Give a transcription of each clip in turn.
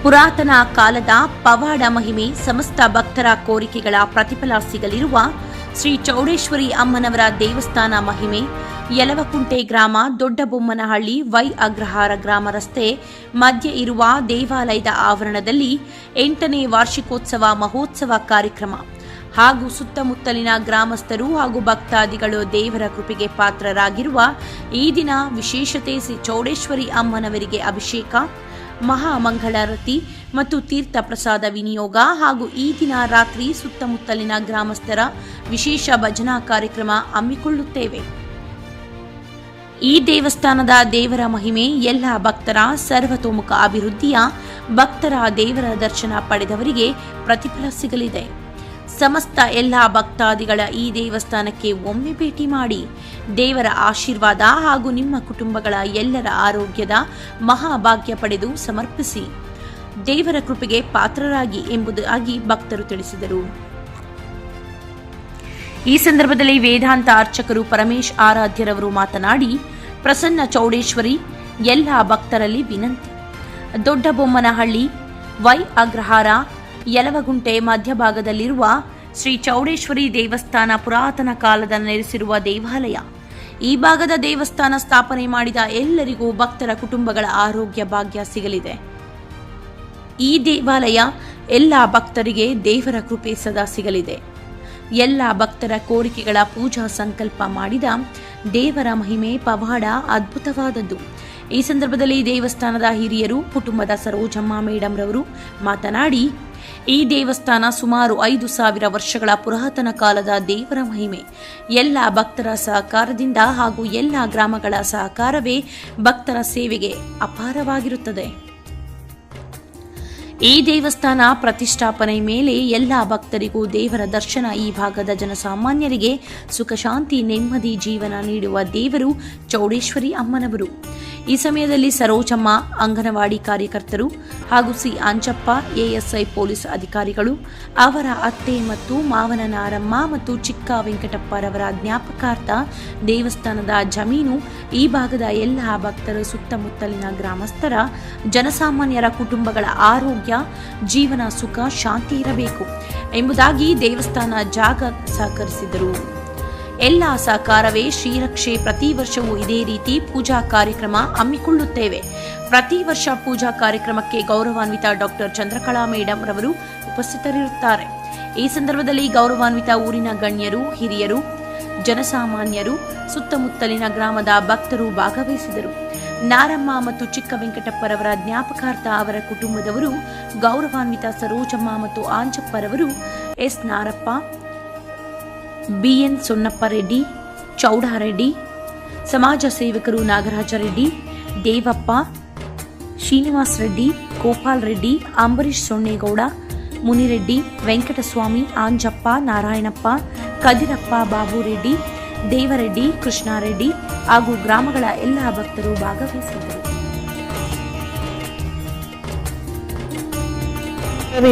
ಪುರಾತನ ಕಾಲದ ಪವಾಡ ಮಹಿಮೆ ಸಮಸ್ತ ಭಕ್ತರ ಕೋರಿಕೆಗಳ ಪ್ರತಿಫಲ ಸಿಗಲಿರುವ ಶ್ರೀ ಚೌಡೇಶ್ವರಿ ಅಮ್ಮನವರ ದೇವಸ್ಥಾನ ಮಹಿಮೆ ಯಲವಕುಂಟೆ ಗ್ರಾಮ ದೊಡ್ಡಬೊಮ್ಮನಹಳ್ಳಿ ವೈ ಅಗ್ರಹಾರ ಗ್ರಾಮ ರಸ್ತೆ ಮಧ್ಯೆ ಇರುವ ದೇವಾಲಯದ ಆವರಣದಲ್ಲಿ 8ನೇ ವಾರ್ಷಿಕೋತ್ಸವ ಮಹೋತ್ಸವ ಕಾರ್ಯಕ್ರಮ ಹಾಗೂ ಸುತ್ತಮುತ್ತಲಿನ ಗ್ರಾಮಸ್ಥರು ಹಾಗೂ ಭಕ್ತಾದಿಗಳು ದೇವರ ಕೃಪೆಗೆ ಪಾತ್ರರಾಗಿರುವ ಈ ದಿನ ವಿಶೇಷತೆ ಶ್ರೀ ಚೌಡೇಶ್ವರಿ ಅಮ್ಮನವರಿಗೆ ಅಭಿಷೇಕ, ಮಹಾಮಂಗಳಾರತಿ ಮತ್ತು ತೀರ್ಥ ಪ್ರಸಾದ ವಿನಿಯೋಗ ಹಾಗೂ ಈ ದಿನ ರಾತ್ರಿ ಸುತ್ತಮುತ್ತಲಿನ ಗ್ರಾಮಸ್ಥರ ವಿಶೇಷ ಭಜನಾ ಕಾರ್ಯಕ್ರಮ ಹಮ್ಮಿಕೊಳ್ಳುತ್ತೇವೆ. ಈ ದೇವಸ್ಥಾನದ ದೇವರ ಮಹಿಮೆ ಎಲ್ಲ ಭಕ್ತರ ಸರ್ವತೋಮುಖ ಅಭಿವೃದ್ಧಿಯ ಭಕ್ತರ ದೇವರ ದರ್ಶನ ಪಡೆದವರಿಗೆ ಪ್ರತಿಫಲ ಸಿಗಲಿದೆ. ಸಮಸ್ತ ಎಲ್ಲ ಭಕ್ತಾದಿಗಳ ಈ ದೇವಸ್ಥಾನಕ್ಕೆ ಒಮ್ಮೆ ಭೇಟಿ ಮಾಡಿ ದೇವರ ಆಶೀರ್ವಾದ ಹಾಗೂ ನಿಮ್ಮ ಕುಟುಂಬಗಳ ಎಲ್ಲರ ಆರೋಗ್ಯದ ಮಹಾಭಾಗ್ಯ ಪಡೆದು ಸಮರ್ಪಿಸಿ ದೇವರ ಕೃಪೆಗೆ ಪಾತ್ರರಾಗಿ ಎಂಬುದಾಗಿ ಭಕ್ತರು ತಿಳಿಸಿದರು. ಈ ಸಂದರ್ಭದಲ್ಲಿ ವೇದಾಂತ ಅರ್ಚಕರು ಪರಮೇಶ್ ಆರಾಧ್ಯರವರು ಮಾತನಾಡಿ, ಪ್ರಸನ್ನ ಚೌಡೇಶ್ವರಿ ಎಲ್ಲ ಭಕ್ತರಲ್ಲಿ ವಿನಂತಿ. ದೊಡ್ಡಬೊಮ್ಮನಹಳ್ಳಿ ವೈ ಅಗ್ರಹಾರ ಯಲವಗುಂಟೆ ಮಧ್ಯಭಾಗದಲ್ಲಿರುವ ಶ್ರೀ ಚೌಡೇಶ್ವರಿ ದೇವಸ್ಥಾನ ಪುರಾತನ ಕಾಲದ ನೆಲೆಸಿರುವ ದೇವಾಲಯ. ಈ ಭಾಗದ ದೇವಸ್ಥಾನ ಸ್ಥಾಪನೆ ಮಾಡಿದ ಎಲ್ಲರಿಗೂ ಭಕ್ತರ ಕುಟುಂಬಗಳ ಆರೋಗ್ಯ ಭಾಗ್ಯ ಸಿಗಲಿದೆ. ಈ ದೇವಾಲಯ ಎಲ್ಲ ಭಕ್ತರಿಗೆ ದೇವರ ಕೃಪೆ ಸದಾ ಸಿಗಲಿದೆ. ಎಲ್ಲ ಭಕ್ತರ ಕೋರಿಕೆಗಳ ಪೂಜಾ ಸಂಕಲ್ಪ ಮಾಡಿದ ದೇವರ ಮಹಿಮೆ ಪವಾಡ ಅದ್ಭುತವಾದದ್ದು. ಈ ಸಂದರ್ಭದಲ್ಲಿ ದೇವಸ್ಥಾನದ ಹಿರಿಯರು ಕುಟುಂಬದ ಸರೋಜಮ್ಮ ಮೇಡಂ ರವರು ಮಾತನಾಡಿ, ಈ ದೇವಸ್ಥಾನ ಸುಮಾರು 5,000 ವರ್ಷಗಳ ಪುರಾತನ ಕಾಲದ ದೇವರ ಮಹಿಮೆ ಎಲ್ಲ ಭಕ್ತರ ಸಹಕಾರದಿಂದ ಹಾಗೂ ಎಲ್ಲ ಗ್ರಾಮಗಳ ಸಹಕಾರವೇ ಭಕ್ತರ ಸೇವೆಗೆ ಅಪಾರವಾಗಿರುತ್ತದೆ. ಈ ದೇವಸ್ಥಾನ ಪ್ರತಿಷ್ಠಾಪನೆ ಮೇಲೆ ಎಲ್ಲ ಭಕ್ತರಿಗೂ ದೇವರ ದರ್ಶನ. ಈ ಭಾಗದ ಜನಸಾಮಾನ್ಯರಿಗೆ ಸುಖ ಶಾಂತಿ ನೆಮ್ಮದಿ ಜೀವನ ನೀಡುವ ದೇವರು ಚೌಡೇಶ್ವರಿ ಅಮ್ಮನವರು. ಈ ಸಮಯದಲ್ಲಿ ಸರೋಜಮ್ಮ ಅಂಗನವಾಡಿ ಕಾರ್ಯಕರ್ತರು ಹಾಗೂ ಸಿ ಅಂಜಪ್ಪ ಎಎಸ್ಐ ಪೊಲೀಸ್ ಅಧಿಕಾರಿಗಳು, ಅವರ ಅತ್ತೆ ಮತ್ತು ಮಾವನ ನಾರಮ್ಮ ಮತ್ತು ಚಿಕ್ಕ ವೆಂಕಟಪ್ಪರವರ ಜ್ಞಾಪಕಾರ್ಥ ದೇವಸ್ಥಾನದ ಜಮೀನು, ಈ ಭಾಗದ ಎಲ್ಲ ಭಕ್ತರು ಸುತ್ತಮುತ್ತಲಿನ ಗ್ರಾಮಸ್ಥರ ಜನಸಾಮಾನ್ಯರ ಕುಟುಂಬಗಳ ಆರೋಗ್ಯ ಜೀವನ ಸುಖ ಶಾಂತಿ ಇರಬೇಕು ಎಂಬುದಾಗಿ ದೇವಸ್ಥಾನ ಜಾಗ ಸಹಕರಿಸಿದರು. ಎಲ್ಲ ಸಹಕಾರವೇ ಶ್ರೀರಕ್ಷೆ. ಪ್ರತಿ ವರ್ಷವೂ ಇದೇ ರೀತಿ ಪೂಜಾ ಕಾರ್ಯಕ್ರಮ ಹಮ್ಮಿಕೊಳ್ಳುತ್ತೇವೆ. ಪ್ರತಿ ವರ್ಷ ಪೂಜಾ ಕಾರ್ಯಕ್ರಮಕ್ಕೆ ಗೌರವಾನ್ವಿತ ಡಾಕ್ಟರ್ ಚಂದ್ರಕಲಾ ಮೇಡಂ ರವರು ಉಪಸ್ಥಿತರಿರುತ್ತಾರೆ. ಈ ಸಂದರ್ಭದಲ್ಲಿ ಗೌರವಾನ್ವಿತ ಊರಿನ ಗಣ್ಯರು, ಹಿರಿಯರು, ಜನಸಾಮಾನ್ಯರು, ಸುತ್ತಮುತ್ತಲಿನ ಗ್ರಾಮದ ಭಕ್ತರು ಭಾಗವಹಿಸಿದರು. ನಾರಮ್ಮ ಮತ್ತು ಚಿಕ್ಕ ವೆಂಕಟಪ್ಪರವರ ಜ್ಞಾಪಕಾರ್ಥ ಅವರ ಕುಟುಂಬದವರು, ಗೌರವಾನ್ವಿತ ಸರೋಜಮ್ಮ ಮತ್ತು ಆಂಜಪ್ಪರವರು, ಎಸ್ ನಾರಪ್ಪ, ಬಿಎನ್ ಸೊನ್ನಪ್ಪ ರೆಡ್ಡಿ, ಚೌಡಾರೆಡ್ಡಿ, ಸಮಾಜ ಸೇವಕರು ನಾಗರಾಜ ರೆಡ್ಡಿ, ದೇವಪ್ಪ, ಶ್ರೀನಿವಾಸ್ ರೆಡ್ಡಿ, ಗೋಪಾಲ್ ರೆಡ್ಡಿ, ಅಂಬರೀಶ್ ಸೊನ್ನೇಗೌಡ, ಮುನಿರೆಡ್ಡಿ, ವೆಂಕಟಸ್ವಾಮಿ, ಆಂಜಪ್ಪ, ನಾರಾಯಣಪ್ಪ, ಕದಿರಪ್ಪ, ಬಾಬುರೆಡ್ಡಿ, ದೇವರೆಡ್ಡಿ, ಕೃಷ್ಣಾರೆಡ್ಡಿ ಹಾಗೂ ಗ್ರಾಮಗಳ ಎಲ್ಲ ಭಕ್ತರು ಭಾಗವಹಿಸಿದರು.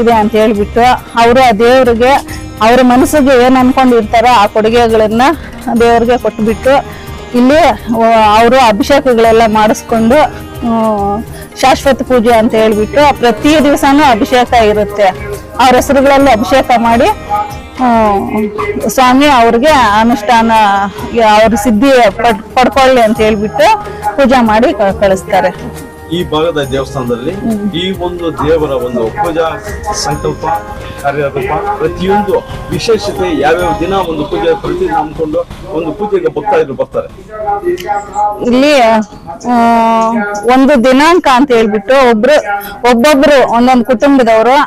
ಇದೆ ಅಂತ ಹೇಳ್ಬಿಟ್ಟು ಅವರು ಆ ದೇವರಿಗೆ ಅವ್ರ ಮನಸ್ಸಿಗೆ ಏನ್ ಅನ್ಕೊಂಡಿರ್ತಾರೋ ಆ ಕೊಡುಗೆಗಳನ್ನ ದೇವರಿಗೆ ಕೊಟ್ಬಿಟ್ಟು ಇಲ್ಲಿ ಅವರು ಅಭಿಷೇಕಗಳೆಲ್ಲ ಮಾಡಿಸ್ಕೊಂಡು ಶಾಶ್ವತ ಪೂಜೆ ಅಂತ ಹೇಳ್ಬಿಟ್ಟು ಪ್ರತಿ ದಿವಸನೂ ಅಭಿಷೇಕ ಇರುತ್ತೆ. ಅವ್ರ ಹೆಸರುಗಳಲ್ಲಿ ಅಭಿಷೇಕ ಮಾಡಿ ಸ್ವಾಮಿ ಅವ್ರಿಗೆ ಅನುಷ್ಠಾನ ಅವ್ರ ಸಿದ್ಧಿ ಪಡ್ಕೊಳ್ಳಿ ಅಂತ ಹೇಳ್ಬಿಟ್ಟು ಪೂಜಾ ಮಾಡಿ ಕಳಿಸ್ತಾರೆ. ಈ ಭಾಗದ ದೇವಸ್ಥಾನದಲ್ಲಿ ಈ ಒಂದು ದೇವರ ಒಂದು ಪೂಜಾ ಸಂಕಲ್ಪ ಕಾರ್ಯಕ್ರಮ ಪ್ರತಿಯೊಂದು ವಿಶೇಷತೆ ಯಾವ್ಯಾವ ದಿನ ಒಂದು ಪೂಜೆ ಪ್ರತಿ ನಂಬಿಕೊಂಡು ಒಂದು ಪೂಜೆಗೆ ಭಕ್ತಾದಿಗಳು ಬರ್ತಾರೆ. ಇಲ್ಲಿ ಒಂದು ದಿನಾಂಕ ಅಂತ ಹೇಳ್ಬಿಟ್ಟು ಒಬ್ಬೊಬ್ರು ಒಂದೊಂದು ಕುಟುಂಬದವರು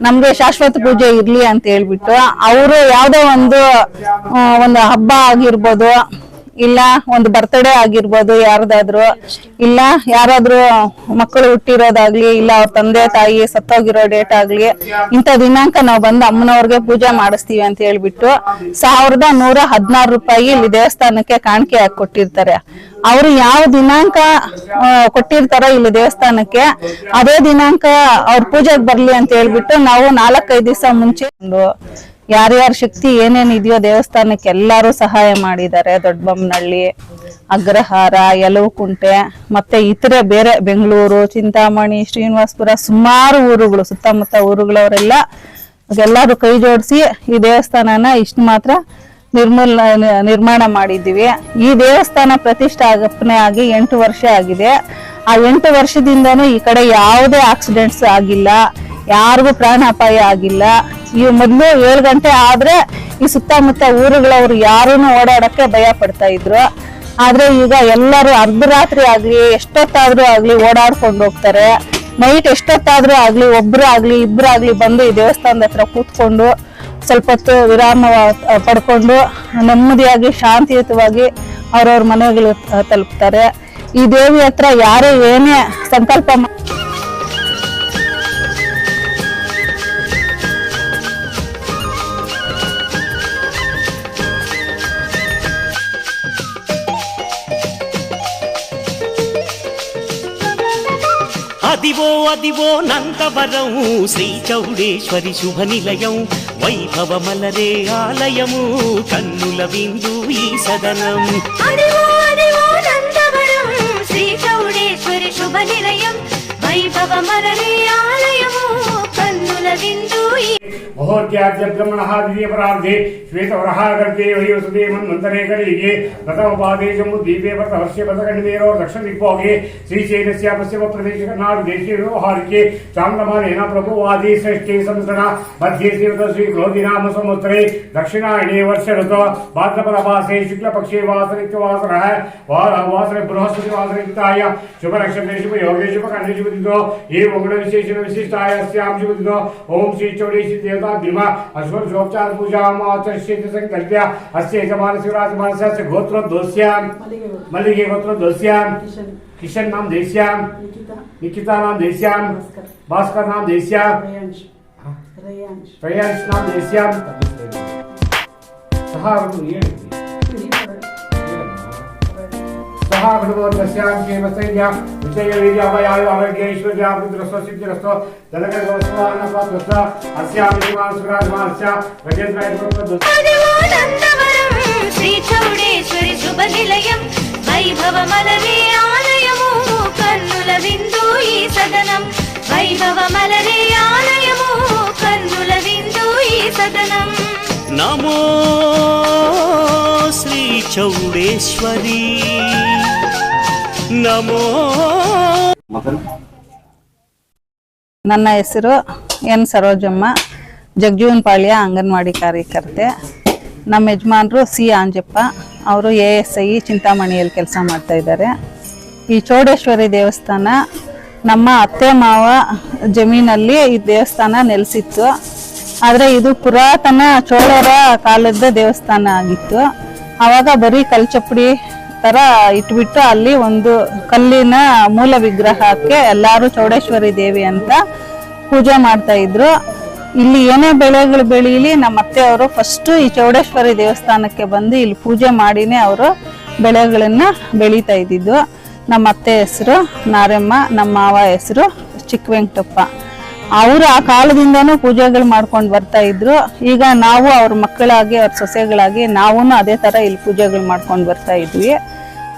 ನಮ್ಗೆ ಶಾಶ್ವತ ಪೂಜೆ ಇರ್ಲಿ ಅಂತ ಹೇಳ್ಬಿಟ್ಟು ಅವರು ಯಾವ್ದೋ ಒಂದು ಹಬ್ಬ ಆಗಿರ್ಬೋದು, ಇಲ್ಲ ಒಂದು ಬರ್ತ್ಡೇ ಆಗಿರ್ಬೋದು, ಯಾರದಾದ್ರು ಇಲ್ಲ ಯಾರಾದ್ರೂ ಮಕ್ಕಳು ಹುಟ್ಟಿರೋದಾಗ್ಲಿ, ಇಲ್ಲ ಅವ್ರ ತಂದೆ ತಾಯಿ ಸತ್ತೋಗಿರೋ ಡೇಟ್ ಆಗ್ಲಿ, ಇಂಥ ದಿನಾಂಕ ನಾವು ಬಂದು ಅಮ್ಮನವ್ರಿಗೆ ಪೂಜೆ ಮಾಡಿಸ್ತೀವಿ ಅಂತ ಹೇಳ್ಬಿಟ್ಟು 1,116 ರೂಪಾಯಿ ಇಲ್ಲಿ ದೇವಸ್ಥಾನಕ್ಕೆ ಕಾಣಿಕೆ ಹಾಕಿ ಕೊಟ್ಟಿರ್ತಾರೆ. ಅವರು ಯಾವ ದಿನಾಂಕ ಕೊಟ್ಟಿರ್ತಾರೋ ಇಲ್ಲಿ ದೇವಸ್ಥಾನಕ್ಕೆ ಅದೇ ದಿನಾಂಕ ಅವ್ರ ಪೂಜೆಗೆ ಬರ್ಲಿ ಅಂತ ಹೇಳ್ಬಿಟ್ಟು ನಾವು 4-5 ದಿವಸ ಮುಂಚೆ ಯಾರ್ಯಾರ ಶಕ್ತಿ ಏನೇನಿದೆಯೋ ದೇವಸ್ಥಾನಕ್ಕೆ ಎಲ್ಲಾರು ಸಹಾಯ ಮಾಡಿದ್ದಾರೆ. ದೊಡ್ಡಬೊಮ್ಮನಹಳ್ಳಿ ಅಗ್ರಹಾರ, ಯಲವಕುಂಟೆ ಮತ್ತೆ ಇತರೆ ಬೇರೆ ಬೆಂಗಳೂರು, ಚಿಂತಾಮಣಿ, ಶ್ರೀನಿವಾಸಪುರ ಸುಮಾರು ಊರುಗಳು, ಸುತ್ತಮುತ್ತ ಊರುಗಳವರೆಲ್ಲ ಎಲ್ಲರೂ ಕೈ ಜೋಡಿಸಿ ಈ ದೇವಸ್ಥಾನನ ಇಷ್ಟು ಮಾತ್ರ ನಿರ್ಮಾಣ ಮಾಡಿದ್ದೀವಿ. ಈ ದೇವಸ್ಥಾನ ಪ್ರತಿಷ್ಠಾಪನೆ ಆಗಿ 8 ವರ್ಷ ಆಗಿದೆ. ಆ 8 ವರ್ಷದಿಂದನೂ ಈ ಕಡೆ ಯಾವುದೇ ಆಕ್ಸಿಡೆಂಟ್ಸ್ ಆಗಿಲ್ಲ, ಯಾರಿಗೂ ಪ್ರಾಣಾಪಾಯ ಆಗಿಲ್ಲ. ಈ ಮೊದಲು 7 ಗಂಟೆ ಆದ್ರೆ ಈ ಸುತ್ತಮುತ್ತ ಊರುಗಳವರು ಯಾರೂ ಓಡಾಡಕ್ಕೆ ಭಯ ಪಡ್ತಾ ಇದ್ರು. ಆದ್ರೆ ಈಗ ಎಲ್ಲರೂ ಅರ್ಧರಾತ್ರಿ ಆಗ್ಲಿ ಎಷ್ಟೊತ್ತಾದ್ರೂ ಆಗ್ಲಿ ಓಡಾಡ್ಕೊಂಡು ಹೋಗ್ತಾರೆ. ನೈಟ್ ಎಷ್ಟೊತ್ತಾದ್ರೂ ಆಗ್ಲಿ ಒಬ್ರು ಆಗ್ಲಿ ಇಬ್ರು ಆಗ್ಲಿ ಬಂದು ಈ ದೇವಸ್ಥಾನದ ಹತ್ರ ಕೂತ್ಕೊಂಡು ಸ್ವಲ್ಪ ಹೊತ್ತು ವಿರಾಮ ಪಡ್ಕೊಂಡು ನೆಮ್ಮದಿಯಾಗಿ ಶಾಂತಿಯುತವಾಗಿ ಅವ್ರವ್ರ ಮನೆಗಳು ತಲುಪ್ತಾರೆ. ಈ ದೇವಿ ಹತ್ರ ಯಾರೇ ಏನೇ ಸಂಕಲ್ಪ అదివో అదివో నందవరం శ్రీ చౌడేశ్వరి శుభ నిలయం వైభవ మలరే ఆలయము కన్నుల విందు ఈ సదనం. అదివో అదివో నందవరం శ్రీ చౌడేశ్వరి శుభ నిలయం వైభవ మలరే ఆలయము కన్నుల విందు ఈ महोत्याज्य ब्रह्मणः द्वितीयपरार्धे श्वेतवरहागर्भे वैवसुते मन्वन्तरे कलियुगे प्रथमपादे जम्बूद्वीपे वर्षे पदकण्डमेरो दक्षिणदिक्भागे श्रीशैलस्य पश्चिमप्रदेशे कर्णाटकदेशे व्यवहारिके चान्द्रमानेन प्रभुवादी श्रेष्ठे संवत्सरे मध्ये श्री क्रोधिनाम संवत्सरे दक्षिणायने वर्ष ऋतौ भाद्रपदमासे शुक्लपक्षे वासरित्वासरः वासरे बृहस्पतिवासरिक्ताय शुभनक्षत्रे शुभयोगे शुभकण्डे शुभदिनो एवं गुणविशेषण विशिष्टाय अस्यां शुभदिनो ओम श्री चौडेश्वरी देवता भीमा अश्वरोपचार पूजा आचरिष्यते संकल्प्य अस्य यजमानस्य राजमानस्य गोत्रोद्वस्यां मल्लिके गोत्रोद्वस्यां किशन नाम देस्यां निकिता नाम देस्यां भास्कर नाम देस्यां रयांश नाम देस्यां भगवतस्यां क्षेमस्थैर्य विजयवीर्यावयाय आरोग्यैश्वर्याभिवृद्धिरस्तो दलगर्भस्वान्नपात्रस्य अस्यां विमानसुराजमानस्य गजेन्द्रायत्वस्य అదివో నందవరం శ్రీ చౌడేశ్వరి శుభ నిలయం వైభవ మలరే ఆలయము కన్నుల విందు ఈ సదనం వైభవ మలరే ఆలయము కన్నుల విందు ఈ సదనం. నమో శ్రీ చౌడేశ్వరి ನಮೋ. ನನ್ನ ಹೆಸರು ಎನ್ ಸರೋಜಮ್ಮ, ಜಗಜೀವನಪಾಳ್ಯ ಅಂಗನವಾಡಿ ಕಾರ್ಯಕರ್ತೆ. ನಮ್ಮ ಯಜಮಾನರು ಸಿ ಆಂಜಪ್ಪ, ಅವರು ASI ಚಿಂತಾಮಣಿಯಲ್ಲಿ ಕೆಲಸ ಮಾಡ್ತಾ ಇದ್ದಾರೆ. ಈ ಚೌಡೇಶ್ವರಿ ದೇವಸ್ಥಾನ ನಮ್ಮ ಅತ್ತೆ ಮಾವ ಜಮೀನಲ್ಲಿ ಈ ದೇವಸ್ಥಾನ ನೆಲೆಸಿತ್ತು. ಆದರೆ ಇದು ಪುರಾತನ ಚೋಳರ ಕಾಲದ ದೇವಸ್ಥಾನ ಆಗಿತ್ತು. ಆವಾಗ ಬರೀ ಕಲ್ಚಪ್ಪಡಿ ತರ ಇಟ್ಬಿಟ್ಟು ಅಲ್ಲಿ ಒಂದು ಕಲ್ಲಿನ ಮೂಲ ವಿಗ್ರಹಕ್ಕೆ ಎಲ್ಲಾರು ಚೌಡೇಶ್ವರಿ ದೇವಿ ಅಂತ ಪೂಜೆ ಮಾಡ್ತಾ ಇದ್ರು. ಇಲ್ಲಿ ಏನೇ ಬೆಳೆಗಳು ಬೆಳೀಲಿ ನಮ್ಮ ಅತ್ತೆಯವರು ಫಸ್ಟ್ ಈ ಚೌಡೇಶ್ವರಿ ದೇವಸ್ಥಾನಕ್ಕೆ ಬಂದು ಇಲ್ಲಿ ಪೂಜೆ ಮಾಡಿನೇ ಅವರು ಬೆಳೆಗಳನ್ನ ಬೆಳೀತಾ ಇದ್ದಿದ್ದು. ನಮ್ಮ ಅತ್ತೆ ಹೆಸರು ನಾರಮ್ಮ, ನಮ್ಮ ಮಾವ ಹೆಸರು ಚಿಕ್ಕ ವೆಂಕಟಪ್ಪ. ಅವರು ಆ ಕಾಲದಿಂದನೂ ಪೂಜೆಗಳು ಮಾಡ್ಕೊಂಡು ಬರ್ತಾ ಇದ್ರು. ಈಗ ನಾವು ಅವ್ರ ಮಕ್ಕಳಾಗಿ ಅವ್ರ ಸೊಸೆಗಳಾಗಿ ನಾವು ಅದೇ ತರ ಇಲ್ಲಿ ಪೂಜೆಗಳು ಮಾಡ್ಕೊಂಡು ಬರ್ತಾ ಇದ್ವಿ.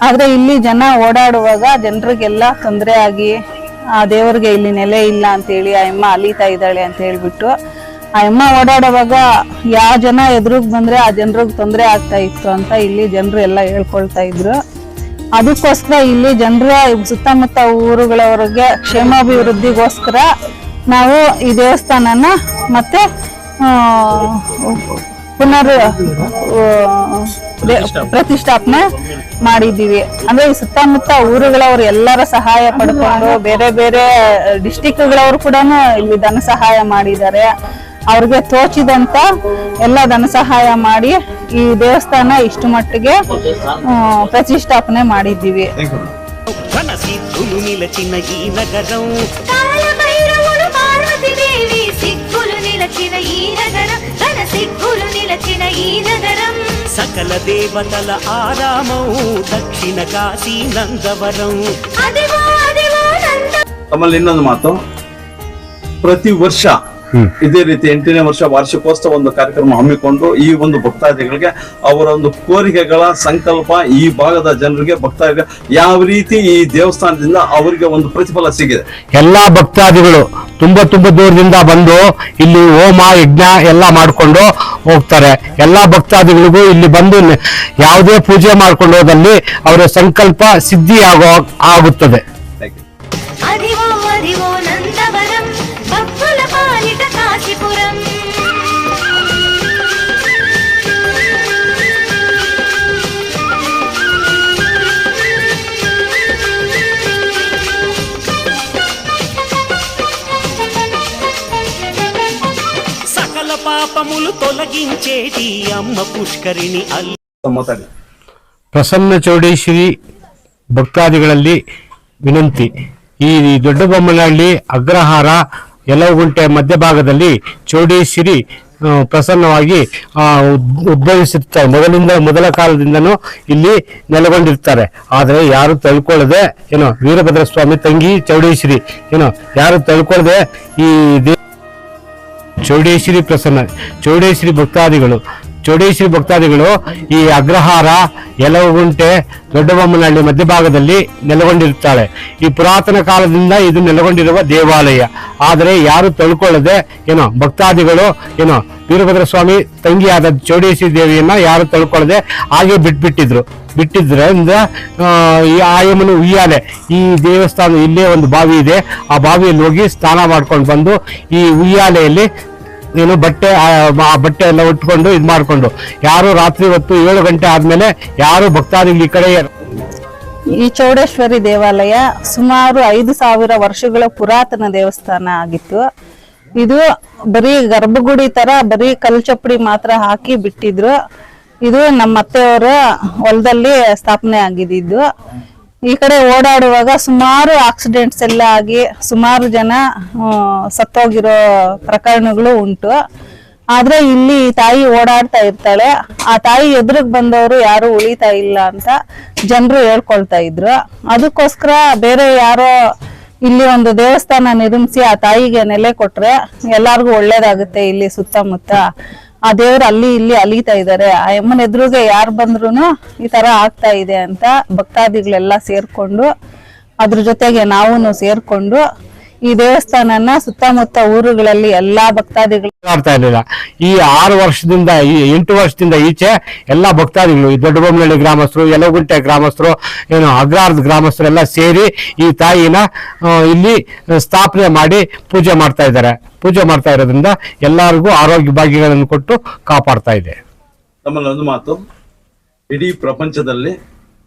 ಆದ್ರೆ ಇಲ್ಲಿ ಜನ ಓಡಾಡುವಾಗ ಜನರಿಗೆಲ್ಲ ತೊಂದರೆ ಆಗಿ ಆ ದೇವರಿಗೆ ಇಲ್ಲಿ ನೆಲೆ ಇಲ್ಲ ಅಂತೇಳಿ ಆ ಅಮ್ಮ ಅಲೀತಾ ಇದ್ದಾಳೆ ಅಂತ ಹೇಳ್ಬಿಟ್ಟು ಆ ಅಮ್ಮ ಓಡಾಡುವಾಗ ಯಾವ ಜನ ಎದುರಿಗೆ ಬಂದ್ರೆ ಆ ಜನರಿಗೆ ತೊಂದರೆ ಆಗ್ತಾ ಇತ್ತು ಅಂತ ಇಲ್ಲಿ ಜನರು ಎಲ್ಲ ಹೇಳ್ಕೊಳ್ತಾ ಇದ್ರು. ಅದಕ್ಕೋಸ್ಕರ ಇಲ್ಲಿ ಜನರ ಸುತ್ತಮುತ್ತ ಊರುಗಳವರಿಗೆ ಕ್ಷೇಮಾಭಿವೃದ್ಧಿಗೋಸ್ಕರ ನಾವು ಈ ದೇವಸ್ಥಾನನ ಮತ್ತೆ ಪುನರ್ ಪ್ರತಿಷ್ಠಾಪನೆ ಮಾಡಿದ್ದೀವಿ. ಅಂದ್ರೆ ಈ ಸುತ್ತಮುತ್ತ ಊರುಗಳವರು ಎಲ್ಲರ ಸಹಾಯ ಪಡ್ಕೊಂಡು ಬೇರೆ ಬೇರೆ ಡಿಸ್ಟಿಕ್ಗಳವರು ಕೂಡ ಇಲ್ಲಿ ಧನ ಸಹಾಯ ಮಾಡಿದ್ದಾರೆ. ಅವ್ರಿಗೆ ತೋಚಿದಂತ ಎಲ್ಲ ಧನ ಸಹಾಯ ಮಾಡಿ ಈ ದೇವಸ್ಥಾನ ಇಷ್ಟು ಮಟ್ಟಿಗೆ ಪ್ರತಿಷ್ಠಾಪನೆ ಮಾಡಿದ್ದೀವಿ. కనసిద్ధులు నిలచిన ఈ నగరం కాలభైరవుడు పార్వతీదేవి సిగ్గులు నిలచిన ఈ నగరం కనసిగ్గులు నిలచిన ఈ నగరం సకల దేవతల ఆరామం దక్షిణ కాశీ నందవరం. అదివో అదివో నంద ತಮ್ಮಲ್ಲಿ ಇನ್ನೊಂದು ಮಾತು, ಪ್ರತಿ ವರ್ಷ ಇದೇ ರೀತಿ 8ನೇ ವರ್ಷ ವಾರ್ಷಿಕೋತ್ಸವ ಒಂದು ಕಾರ್ಯಕ್ರಮ ಹಮ್ಮಿಕೊಂಡು ಈ ಒಂದು ಭಕ್ತಾದಿಗಳಿಗೆ ಅವರ ಒಂದು ಕೋರಿಕೆಗಳ ಸಂಕಲ್ಪ ಈ ಭಾಗದ ಜನರಿಗೆ ಭಕ್ತಾದಿಗಳಿಗೆ ಯಾವ ರೀತಿ ಈ ದೇವಸ್ಥಾನದಿಂದ ಅವರಿಗೆ ಒಂದು ಪ್ರತಿಫಲ ಸಿಗಿದೆ. ಎಲ್ಲಾ ಭಕ್ತಾದಿಗಳು ತುಂಬಾ ದೂರದಿಂದ ಬಂದು ಇಲ್ಲಿ ಹೋಮ ಯಜ್ಞ ಎಲ್ಲ ಮಾಡ್ಕೊಂಡು ಹೋಗ್ತಾರೆ. ಎಲ್ಲಾ ಭಕ್ತಾದಿಗಳಿಗೂ ಇಲ್ಲಿ ಬಂದು ಯಾವುದೇ ಪೂಜೆ ಮಾಡ್ಕೊಂಡು ಹೋದಲ್ಲಿ ಅವರ ಸಂಕಲ್ಪ ಸಿದ್ಧಿ ಆಗುತ್ತದೆ. ಅದಿವೋ ಅದಿವೋ ನಂದವರಂ ಭಕ್ತುಲ ಪಾಲಿತ ಕಾಶಿಪುರಂ. సకల పాపములు తొలగించేటి అమ్మ పుష్కరిణి అల్లి. ಪ್ರಸನ್ನ ಚೌಡೇಶ್ವರಿ ಭಕ್ತಾದಿಗಳಲ್ಲಿ ವಿನಂತಿ, ಈ ದೊಡ್ಡಬೊಮ್ಮನಹಳ್ಳಿ ಅಗ್ರಹಾರ ಯಲಗುಂಟೆ ಮಧ್ಯಭಾಗದಲ್ಲಿ ಚೌಡೇಶ್ವರಿ ಪ್ರಸನ್ನವಾಗಿ ಉದ್ಭವಿಸಿರ್ತಾರೆ. ಮೊದಲ ಕಾಲದಿಂದನೂ ಇಲ್ಲಿ ನೆಲೆಗೊಂಡಿರ್ತಾರೆ. ಆದರೆ ಯಾರು ತಳ್ಕೊಳ್ಳದೆ ವೀರಭದ್ರ ಸ್ವಾಮಿ ತಂಗಿ ಚೌಡೇಶ್ವರಿ ಯಾರು ತಳ್ಕೊಳ್ಳದೆ ಈ ಚೌಡೇಶ್ವರಿ ಪ್ರಸನ್ನ ಚೌಡೇಶ್ವರಿ ಭಕ್ತಾದಿಗಳು ಈ ಅಗ್ರಹಾರ ಯಲಗುಂಟೆ ದೊಡ್ಡಬೊಮ್ಮನಹಳ್ಳಿ ಮಧ್ಯಭಾಗದಲ್ಲಿ ನೆಲೆಗೊಂಡಿರುತ್ತಾಳೆ. ಈ ಪುರಾತನ ಕಾಲದಿಂದ ಇದು ನೆಲೆಗೊಂಡಿರುವ ದೇವಾಲಯ. ಆದರೆ ಯಾರು ತಳ್ಕೊಳ್ಳದೆ ಭಕ್ತಾದಿಗಳು ವೀರಭದ್ರ ಸ್ವಾಮಿ ತಂಗಿಯಾದ ಚೌಡೇಶ್ವರಿ ದೇವಿಯನ್ನ ಯಾರು ತಳ್ಕೊಳ್ಳದೆ ಹಾಗೆ ಬಿಟ್ಟಿದ್ರಿಂದ ಈ ಆಯಮ್ಮನ ಉಯ್ಯಾಲೆ, ಈ ದೇವಸ್ಥಾನ ಇಲ್ಲೇ ಒಂದು ಬಾವಿ ಇದೆ, ಆ ಬಾವಿಯಲ್ಲಿ ಹೋಗಿ ಸ್ನಾನ ಮಾಡ್ಕೊಂಡು ಬಂದು ಈ ಉಯ್ಯಾಲೆಯಲ್ಲಿ ಬಟ್ಟೆ ಎಲ್ಲ ಉಟ್ಕೊಂಡು ಮಾಡ್ಕೊಂಡು ಯಾರು ರಾತ್ರಿ ಹೊತ್ತು 7 ಗಂಟೆ ಆದ್ಮೇಲೆ ಯಾರು ಭಕ್ತಾದಿಗಳು ಈ ಕಡೆ. ಈ ಚೌಡೇಶ್ವರಿ ದೇವಾಲಯ ಸುಮಾರು 5,000 ವರ್ಷಗಳ ಪುರಾತನ ದೇವಸ್ಥಾನ ಆಗಿತ್ತು. ಇದು ಬರೀ ಗರ್ಭಗುಡಿ ತರ ಬರೀ ಕಲ್ಚಪ್ಪಡಿ ಮಾತ್ರ ಹಾಕಿ ಬಿಟ್ಟಿದ್ರು. ಇದು ನಮ್ಮ ಅತ್ತೆಯವರ ಹೊಲದಲ್ಲಿ ಸ್ಥಾಪನೆ ಆಗಿದ್ದು. ಈ ಕಡೆ ಓಡಾಡುವಾಗ ಸುಮಾರು ಆಕ್ಸಿಡೆಂಟ್ಸ್ ಎಲ್ಲ ಆಗಿ ಸುಮಾರು ಜನ ಸತ್ತೋಗಿರೋ ಪ್ರಕರಣಗಳು ಉಂಟು. ಆದ್ರೆ ಇಲ್ಲಿ ತಾಯಿ ಓಡಾಡ್ತಾ ಇರ್ತಾಳೆ. ಆ ತಾಯಿ ಎದುರಿಗೆ ಬಂದವರು ಯಾರು ಉಳಿತಾ ಇಲ್ಲ ಅಂತ ಜನರು ಹೇಳ್ಕೊಳ್ತಾ ಇದ್ರು. ಅದಕ್ಕೋಸ್ಕರ ಬೇರೆ ಯಾರೋ ಇಲ್ಲಿ ಒಂದು ದೇವಸ್ಥಾನ ನಿರ್ಮಿಸಿ ಆ ತಾಯಿಗೆ ನೆಲೆ ಕೊಟ್ರೆ ಎಲ್ಲಾರ್ಗು ಒಳ್ಳೇದಾಗುತ್ತೆ. ಇಲ್ಲಿ ಸುತ್ತಮುತ್ತ ಆ ದೇವ್ರು ಅಲ್ಲಿ ಇಲ್ಲಿ ಅಲಿತಾ ಇದ್ದಾರೆ. ಆ ಅಮ್ಮನ ಎದುರುಗೆ ಯಾರು ಬಂದ್ರು ಈ ತರ ಆಗ್ತಾ ಇದೆ ಅಂತ ಭಕ್ತಾದಿಗಳೆಲ್ಲ ಸೇರ್ಕೊಂಡು ಅದ್ರ ಜೊತೆಗೆ ನಾವು ಸೇರ್ಕೊಂಡು ಈ ದೇವಸ್ಥಾನನ ಸುತ್ತಮುತ್ತ ಊರುಗಳಲ್ಲಿ ಎಲ್ಲಾ ಭಕ್ತಾದಿಗಳು ಮಾಡ್ತಾ ಇರಲಿಲ್ಲ. ಈ 8 ವರ್ಷದಿಂದ ಈಚೆ ಎಲ್ಲಾ ಭಕ್ತಾದಿಗಳು, ಈ ದೊಡ್ಡಬೊಮ್ಮನಹಳ್ಳಿ ಗ್ರಾಮಸ್ಥರು, ಯಲಗುಂಟೆ ಗ್ರಾಮಸ್ಥರು, ಅಗ್ರಹಾರದ ಗ್ರಾಮಸ್ಥರು ಎಲ್ಲ ಸೇರಿ ಈ ತಾಯಿನ ಇಲ್ಲಿ ಸ್ಥಾಪನೆ ಮಾಡಿ ಪೂಜೆ ಮಾಡ್ತಾ ಇದ್ದಾರೆ. ಪೂಜೆ ಮಾಡ್ತಾ ಇರೋದ್ರಿಂದ ಎಲ್ಲರಿಗೂ ಆರೋಗ್ಯ ಭಾಗ್ಯಗಳನ್ನು ಕೊಟ್ಟು ಕಾಪಾಡ್ತಾ ಇದೆ. ನಮ್ಮಲ್ಲಿ ಒಂದು ಮಾತು, ಇಡೀ ಪ್ರಪಂಚದಲ್ಲಿ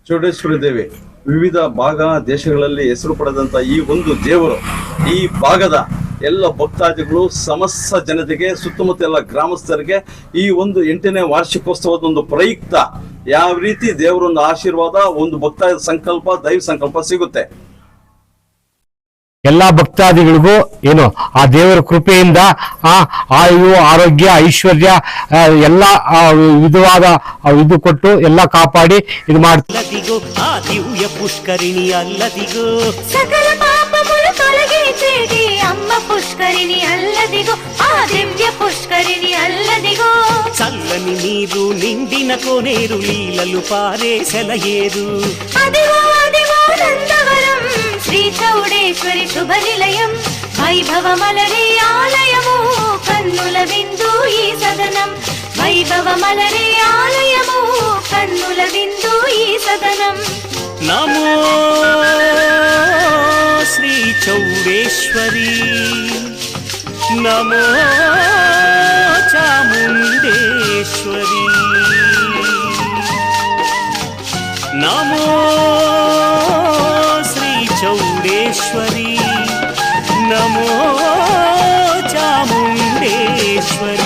ಚೌಡೇಶ್ವರಿ ದೇವಿ ವಿವಿಧ ಭಾಗ ದೇಶಗಳಲ್ಲಿ ಹೆಸರು ಪಡೆದಂತ ಈ ಒಂದು ದೇವರು ಈ ಭಾಗದ ಎಲ್ಲ ಭಕ್ತಾದಿಗಳು ಸಮಸ್ತ ಜನತೆಗೆ ಸುತ್ತಮುತ್ತ ಎಲ್ಲ ಗ್ರಾಮಸ್ಥರಿಗೆ ಈ ಒಂದು 8ನೇ ವಾರ್ಷಿಕೋತ್ಸವದ ಒಂದು ಪ್ರಯುಕ್ತ ಯಾವ ರೀತಿ ದೇವರೊಂದು ಆಶೀರ್ವಾದ, ಒಂದು ಭಕ್ತಾದಿ ಸಂಕಲ್ಪ, ದೈವ ಸಂಕಲ್ಪ ಸಿಗುತ್ತೆ. ಎಲ್ಲಾ ಭಕ್ತಾದಿಗಳಿಗೂ ಆ ದೇವರ ಕೃಪೆಯಿಂದ ಆಯು, ಆರೋಗ್ಯ, ಐಶ್ವರ್ಯ ಎಲ್ಲ ವಿಧವಾದ ಇದು ಕೊಟ್ಟು ಎಲ್ಲ ಕಾಪಾಡಿ ಇದು ಮಾಡ್ತಿಗೋ ಆ ದಿವ್ಯ ಪುಷ್ಕರಿಣಿ ಅಲ್ಲದಿಗೋ. ಸಕಲ ಪಾಪములు తొలగించేటి అమ్మ పుష్కరిణి అల్లదిగో. ఆ దివ్య పుష్కరిణి అల్లదిగో. చల్లని నీరు నిండిన కోనేరు లీలలు పారే సెలయేరు. అదివో అదివో నందవరం శ్రీ చౌడేశ్వరి శుభ నిలయం. వైభవమలరే ఆలయము కన్నుల విందు ఈ సదనం. వైభవమలరే ఆలయము కన్నుల విందు ఈ సదనం. నమో శ్రీ చౌడేశ్వరి, నమో చాముండేశ్వరి, నమో శ్రీ చౌడేశ్వరి, నమో చాముండేశ్వరి.